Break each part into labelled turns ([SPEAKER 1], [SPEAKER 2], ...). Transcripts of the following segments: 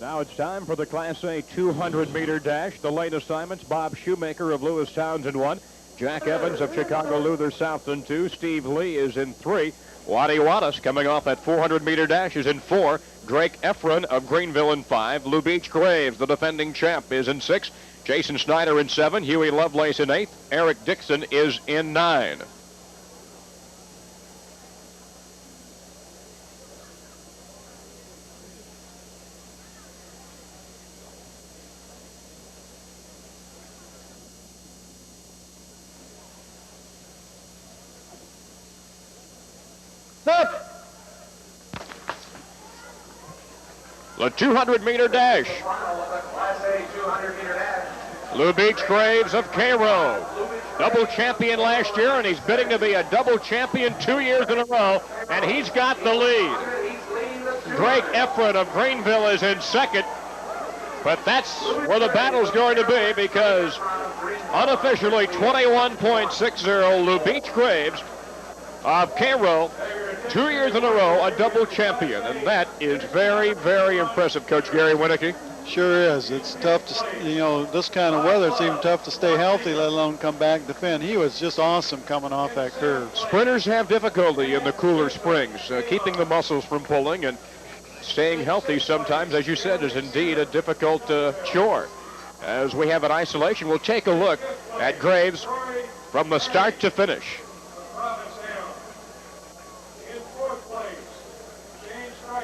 [SPEAKER 1] Now it's time for the Class A 200-meter dash. The lane assignments: Bob Shumaker of Lewistown in 1. Jack Evans of Chicago Luther South in 2. Steve Lee is in 3. Waddy Wadas, coming off that 400-meter dash, is in 4. Drake Ephron of Greenville in 5. Lubeech Graves, the defending champ, is in 6. Jason Snyder in 7. Huey Lovelace in 8. Eric Dixon is in 9. The 200-meter dash. Lubeech Graves of Cairo, double champion last year, and he's bidding to be a double champion 2 years in a row, and he's got the lead. Drake Ephron of Greenville is in second, but that's where the battle's going to be, because unofficially 21.60, Lubeech Graves of Cairo, 2 years in a row, a double champion, and that is very, very impressive, Coach Gary Winicky.
[SPEAKER 2] Sure is. It's tough to, this kind of weather, it's even tough to stay healthy, let alone come back and defend. He was just awesome coming off that curve.
[SPEAKER 1] Sprinters have difficulty in the cooler springs, keeping the muscles from pulling, and staying healthy sometimes, as you said, is indeed a difficult chore. As we have an isolation, we'll take a look at Graves from the start to finish.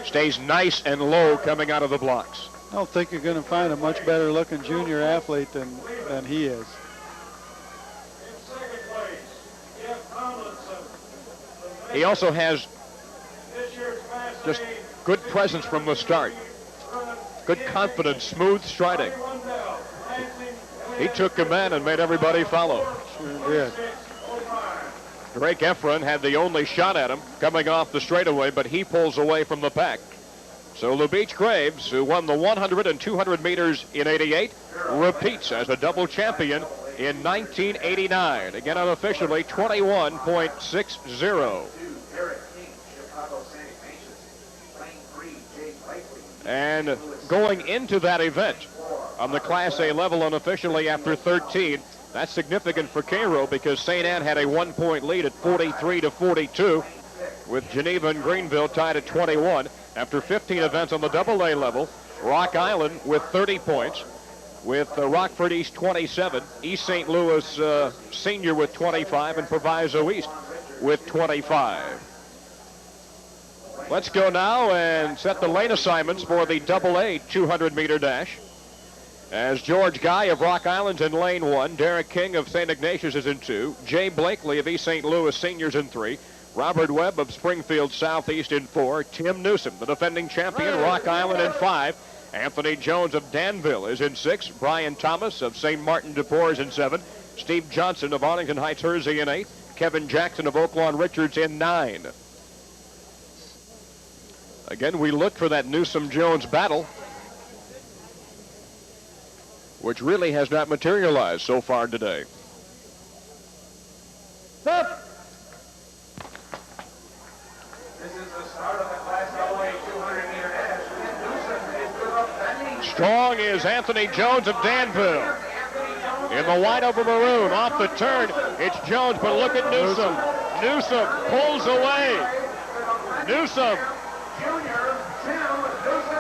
[SPEAKER 1] Stays nice and low coming out of the blocks.
[SPEAKER 2] I don't think you're going to find a much better looking junior athlete than he is.
[SPEAKER 1] He also has just good presence from the start. Good confidence, smooth striding. He took command and made everybody follow.
[SPEAKER 2] Sure did.
[SPEAKER 1] Drake Ephron had the only shot at him coming off the straightaway, but he pulls away from the pack. So Lubeech Graves, who won the 100 and 200 meters in '88, repeats as a double champion in 1989. Again, unofficially 21.60. And going into that event on the Class A level unofficially after 13, that's significant for Cairo, because St. Anne had a 1-point lead at 43-42, with Geneva and Greenville tied at 21. After 15 events on the AA level, Rock Island with 30 points, with Rockford East 27, East St. Louis Senior with 25, and Proviso East with 25. Let's go now and set the lane assignments for the AA 200-meter dash. As George Guy of Rock Island's in lane 1, Derrick King of St. Ignatius is in 2, Jay Blakely of East St. Louis Seniors in 3, Robert Webb of Springfield Southeast in 4, Tim Newsome, the defending champion, Rock Island in 5, Anthony Jones of Danville is in 6, Brian Thomas of St. Martin de Port is in 7, Steve Johnson of Arlington Heights Hersey in 8, Kevin Jackson of Oaklawn Richards in 9. Again, we look for that Newsome-Jones battle, which really has not materialized so far today.
[SPEAKER 3] Stop. This is the start of the Class AA 200-meter dash.
[SPEAKER 1] Strong is Anthony Jones of Danville. In the white over maroon, off the turn, it's Jones, but look at Newsome. Newsome pulls away. Newsome.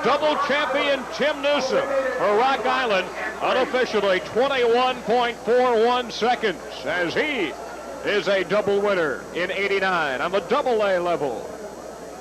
[SPEAKER 1] Double champion Tim Newsome for Rock Island, unofficially 21.41 seconds, as he is a double winner in '89 on the AA level.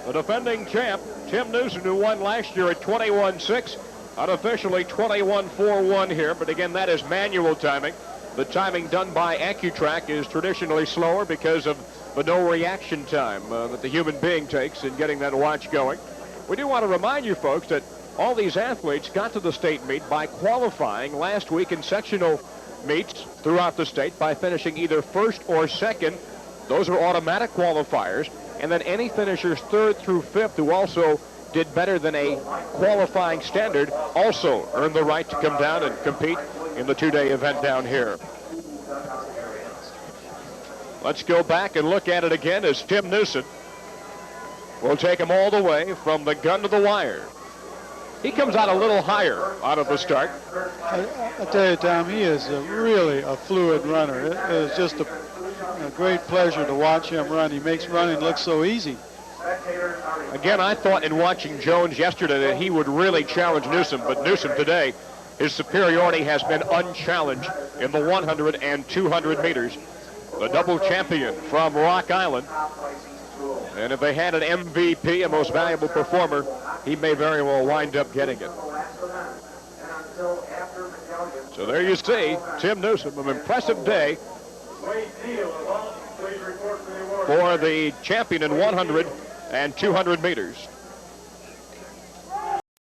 [SPEAKER 1] The defending champ, Tim Newsome, who won last year at 21.6, unofficially 21.41 here, but again, that is manual timing. The timing done by AccuTrack is traditionally slower because of the no reaction time that the human being takes in getting that watch going. We do want to remind you folks that all these athletes got to the state meet by qualifying last week in sectional meets throughout the state by finishing either first or second. Those are automatic qualifiers. And then any finishers third through fifth who also did better than a qualifying standard also earned the right to come down and compete in the two-day event down here. Let's go back and look at it again as Tim Newsome will take him all the way from the gun to the wire. He comes out a little higher out of the start.
[SPEAKER 2] I tell you, Tom, he is really a fluid runner. It is just a great pleasure to watch him run. He makes running look so easy.
[SPEAKER 1] Again, I thought in watching Jones yesterday that he would really challenge Newsome, but Newsome today, his superiority has been unchallenged in the 100 and 200 meters. The double champion from Rock Island. And if they had an MVP, a most valuable performer, he may very well wind up getting it. So there you see Tim Newsome, an impressive day for the champion in 100 and 200 meters.